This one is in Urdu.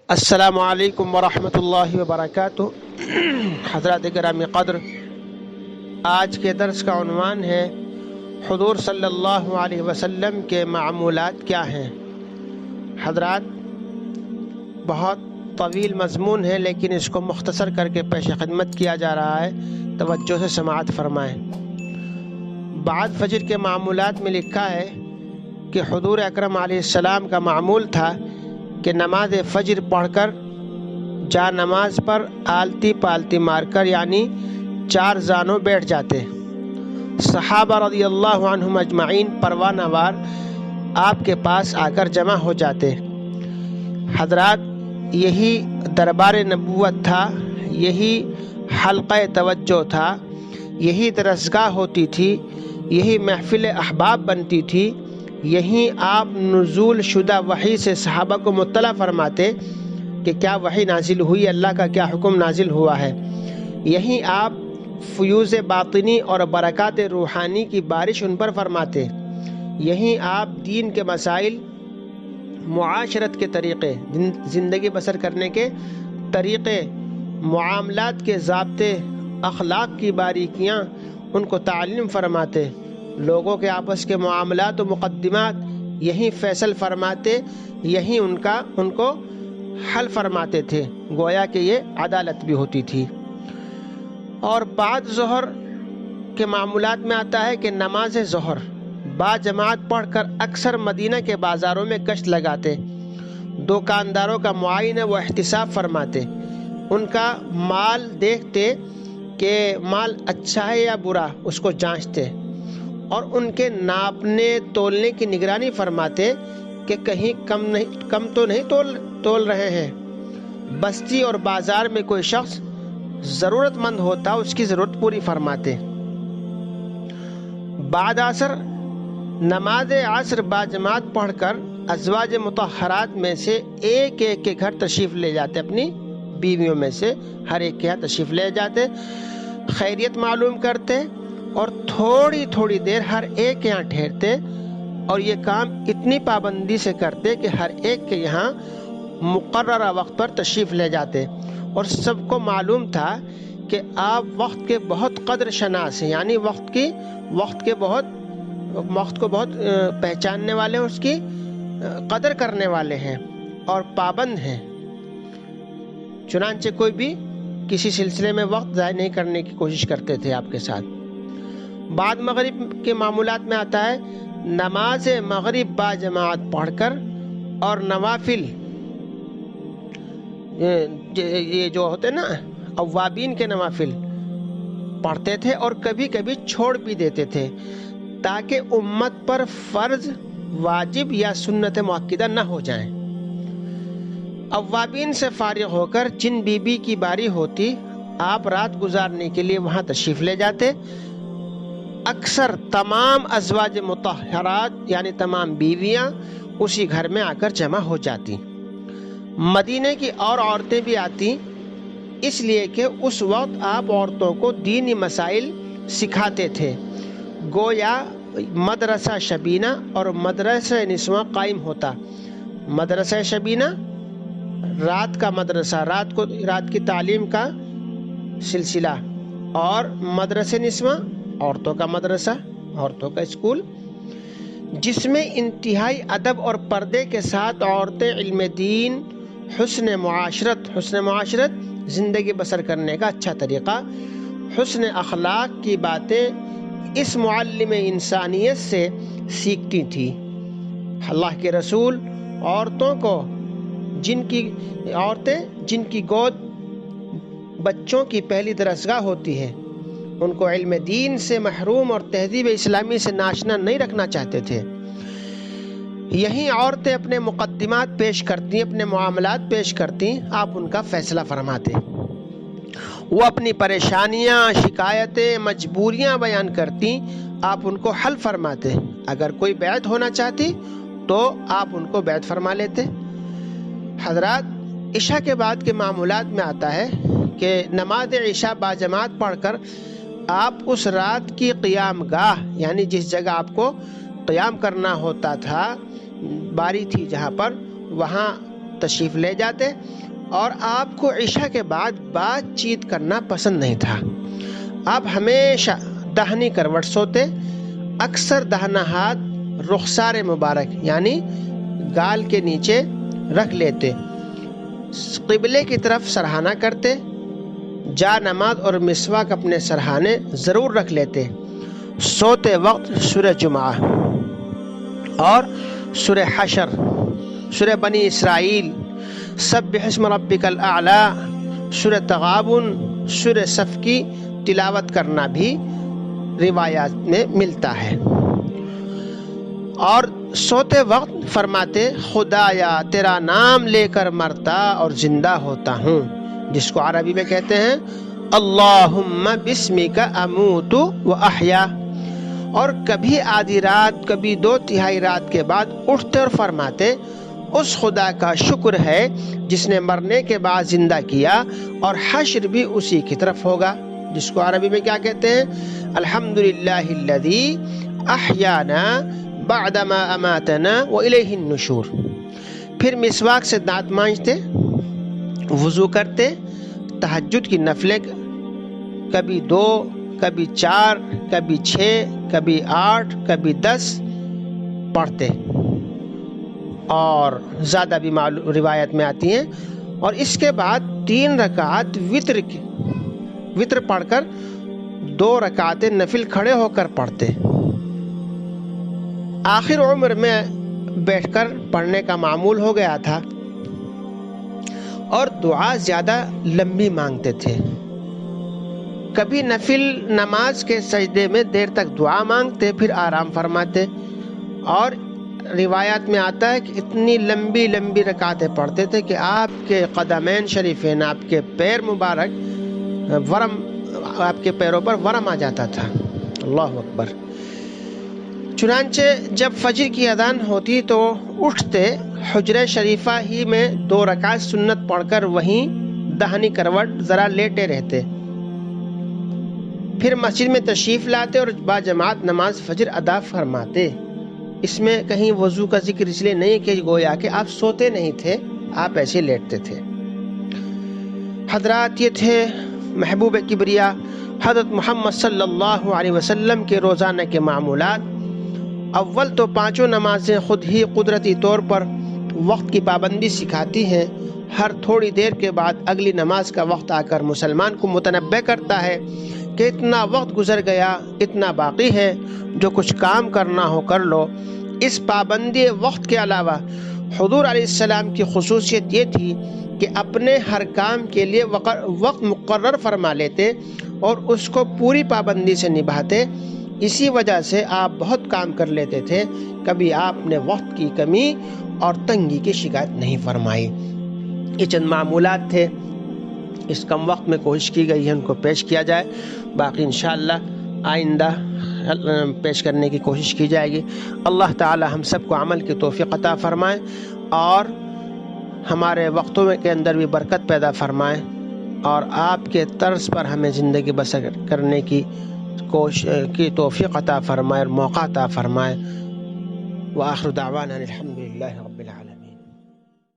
السلام علیکم ورحمۃ اللہ وبرکاتہ۔ حضرات گرامی قدر، آج کے درس کا عنوان ہے حضور صلی اللہ علیہ وسلم کے معمولات کیا ہیں۔ حضرات، بہت طویل مضمون ہے لیکن اس کو مختصر کر کے پیش خدمت کیا جا رہا ہے، توجہ سے سماعت فرمائیں۔ بعد فجر کے معمولات میں لکھا ہے کہ حضور اکرم علیہ السلام کا معمول تھا کہ نماز فجر پڑھ کر جا نماز پر آلتی پالتی مار کر یعنی 4 زانوں بیٹھ جاتے۔ صحابہ رضی اللہ عنہم اجمعین پروانہ وار آپ کے پاس آ کر جمع ہو جاتے۔ حضرات، یہی دربار نبوت تھا، یہی حلقہ توجہ تھا، یہی درسگاہ ہوتی تھی، یہی محفل احباب بنتی تھی، یہیں آپ نزول شدہ وحی سے صحابہ کو مطلع فرماتے کہ کیا وحی نازل ہوئی، اللہ کا کیا حکم نازل ہوا ہے۔ یہیں آپ فیوز باطنی اور برکات روحانی کی بارش ان پر فرماتے۔ یہیں آپ دین کے مسائل، معاشرت کے طریقے، زندگی بسر کرنے کے طریقے، معاملات کے ضابطے، اخلاق کی باریکیاں ان کو تعلیم فرماتے۔ لوگوں کے آپس کے معاملات و مقدمات یہیں فیصل فرماتے، یہیں ان کو حل فرماتے تھے، گویا کہ یہ عدالت بھی ہوتی تھی۔ اور بعد ظہر کے معمولات میں آتا ہے کہ نماز ظہر با جماعت پڑھ کر اکثر مدینہ کے بازاروں میں گشت لگاتے، دکانداروں کا معائنہ و احتساب فرماتے، ان کا مال دیکھتے کہ مال اچھا ہے یا برا، اس کو جانچتے، اور ان کے ناپنے تولنے کی نگرانی فرماتے کہ کہیں کم تو نہیں تول رہے ہیں۔ بستی اور بازار میں کوئی شخص ضرورت مند ہوتا، اس کی ضرورت پوری فرماتے۔ بعد عصر نماز عصر با جماعت پڑھ کر ازواج مطہرات میں سے ایک ایک کے گھر تشریف لے جاتے، اپنی بیویوں میں سے ہر ایک کے یہاں تشریف لے جاتے، خیریت معلوم کرتے اور تھوڑی تھوڑی دیر ہر ایک کے یہاں ٹھہرتے، اور یہ کام اتنی پابندی سے کرتے کہ ہر ایک کے یہاں مقررہ وقت پر تشریف لے جاتے، اور سب کو معلوم تھا کہ آپ وقت کے بہت قدر شناس ہیں، یعنی وقت کو بہت پہچاننے والے، اس کی قدر کرنے والے ہیں اور پابند ہیں۔ چنانچہ کوئی بھی کسی سلسلے میں وقت ضائع نہیں کرنے کی کوشش کرتے تھے آپ کے ساتھ۔ بعد مغرب کے معمولات میں آتا ہے نماز مغرب با جماعت پڑھ کر اور نوافل، یہ جو ہوتے نا اوابین کے نوافل پڑھتے تھے، اور کبھی کبھی چھوڑ بھی دیتے تھے تاکہ امت پر فرض، واجب یا سنت مؤکدہ نہ ہو جائیں۔ اوابین سے فارغ ہو کر جن بیوی کی باری ہوتی، آپ رات گزارنے کے لیے وہاں تشریف لے جاتے۔ اکثر تمام ازواج مطہرات یعنی تمام بیویاں اسی گھر میں آ کر جمع ہو جاتی۔ مدینے کی اور عورتیں بھی آتی، اس لیے کہ اس وقت آپ عورتوں کو دینی مسائل سکھاتے تھے، گویا مدرسہ شبینہ اور مدرسہ نسواں قائم ہوتا۔ مدرسہ شبینہ رات کا مدرسہ، رات کی تعلیم کا سلسلہ، اور مدرسہ نسواں عورتوں کا مدرسہ، عورتوں کا اسکول، جس میں انتہائی ادب اور پردے کے ساتھ عورتیں علم دین، حسن معاشرت زندگی بسر کرنے کا اچھا طریقہ، حسن اخلاق کی باتیں اس معلم انسانیت سے سیکھتی تھی۔ اللہ کے رسول عورتوں کو، جن کی گود بچوں کی پہلی درسگاہ ہوتی ہے، ان کو علم دین سے محروم اور تہذیب اسلامی سے ناشنا نہیں رکھنا چاہتے تھے۔ یہیں عورتیں اپنے مقدمات پیش کرتی، اپنے معاملات پیش کرتی، آپ ان کا فیصلہ فرماتے۔ وہ اپنی پریشانیاں، شکایتیں، مجبوریاں بیان کرتی، آپ ان کو حل فرماتے۔ اگر کوئی بیعت ہونا چاہتی تو آپ ان کو بیعت فرما لیتے۔ حضرات، عشاء کے بعد کے معمولات میں آتا ہے کہ نماز عشاء با جماعت پڑھ کر آپ اس رات کی قیام گاہ، یعنی جس جگہ آپ کو قیام کرنا ہوتا تھا، باری تھی جہاں پر، وہاں تشریف لے جاتے اور آپ کو عشاء کے بعد بات چیت کرنا پسند نہیں تھا۔ آپ ہمیشہ داہنی کروٹ سوتے، اکثر داہنا ہاتھ رخسار مبارک یعنی گال کے نیچے رکھ لیتے، قبلے کی طرف سرہانہ کرتے، جا نماز اور مسواک اپنے سرہانے ضرور رکھ لیتے۔ سوتے وقت سورہ جمعہ اور سورہ حشر، سورہ بنی اسرائیل، سبح اسم ربک الاعلی، سورہ تغابن، سورہ صف کی تلاوت کرنا بھی روایات میں ملتا ہے۔ اور سوتے وقت فرماتے خدایا تیرا نام لے کر مرتا اور زندہ ہوتا ہوں، جس کو عربی میں کہتے ہیں اللہم بسمک اموت و احیا۔ اور کبھی آدھی رات، کبھی 2/3 رات کے بعد اٹھتے اور فرماتے اس خدا کا شکر ہے جس نے مرنے کے بعد زندہ کیا اور حشر بھی اسی کی طرف ہوگا، جس کو عربی میں کیا کہتے ہیں الحمدللہ الذی احیانا بعدما اماتنا والیہ النشور۔ پھر مسواک سے دانت مانجتے، وضو کرتے، تہجد کی نفلیں کبھی 2، کبھی 4، کبھی 6، کبھی 8، کبھی 10 پڑھتے، اور زیادہ بھی روایت میں آتی ہیں۔ اور اس کے بعد 3 رکعت وطر پڑھ کر 2 رکعتیں نفل کھڑے ہو کر پڑھتے۔ آخر عمر میں بیٹھ کر پڑھنے کا معمول ہو گیا تھا اور دعا زیادہ لمبی مانگتے تھے۔ کبھی نفل نماز کے سجدے میں دیر تک دعا مانگتے، پھر آرام فرماتے، اور روایات میں آتا ہے کہ اتنی لمبی لمبی رکعتیں پڑھتے تھے کہ آپ کے قدمین شریفین، آپ کے پیر مبارک آپ کے پیروں پر ورم آ جاتا تھا۔ اللہ اکبر۔ چنانچہ جب فجر کی اذان ہوتی تو اٹھتے، حجرہ شریفہ ہی میں 2 رکعت سنت پڑھ کر وہیں داہنی کروٹ ذرا لیٹے رہتے، پھر مسجد میں تشریف لاتے اور باجماعت نماز فجر ادا فرماتے۔ اس میں کہیں وضو کا ذکر اس لیے نہیں کہ گویا کہ آپ سوتے نہیں تھے، آپ ایسے لیٹتے تھے۔ حضرات، یہ تھے محبوب کبریا حضرت محمد صلی اللہ علیہ وسلم کے روزانہ کے معمولات۔ اول تو 5 نمازیں خود ہی قدرتی طور پر وقت کی پابندی سکھاتی ہیں۔ ہر تھوڑی دیر کے بعد اگلی نماز کا وقت آ کر مسلمان کو متنبہ کرتا ہے کہ اتنا وقت گزر گیا، اتنا باقی ہے، جو کچھ کام کرنا ہو کر لو۔ اس پابندی وقت کے علاوہ حضور علیہ السلام کی خصوصیت یہ تھی کہ اپنے ہر کام کے لیے وقت مقرر فرما لیتے اور اس کو پوری پابندی سے نبھاتے۔ اسی وجہ سے آپ بہت کام کر لیتے تھے، کبھی آپ نے وقت کی کمی اور تنگی کی شکایت نہیں فرمائی۔ یہ چند معمولات تھے، اس کم وقت میں کوشش کی گئی ہے ان کو پیش کیا جائے، باقی انشاءاللہ آئندہ پیش کرنے کی کوشش کی جائے گی۔ اللہ تعالی ہم سب کو عمل کی توفیق عطا فرمائے اور ہمارے وقتوں کے اندر بھی برکت پیدا فرمائے، اور آپ کے طرز پر ہمیں زندگی بسر کرنے کی توفیق عطا فرمائے اور موقع عطا فرمائے۔ وآخر دعوانا الحمدللہ۔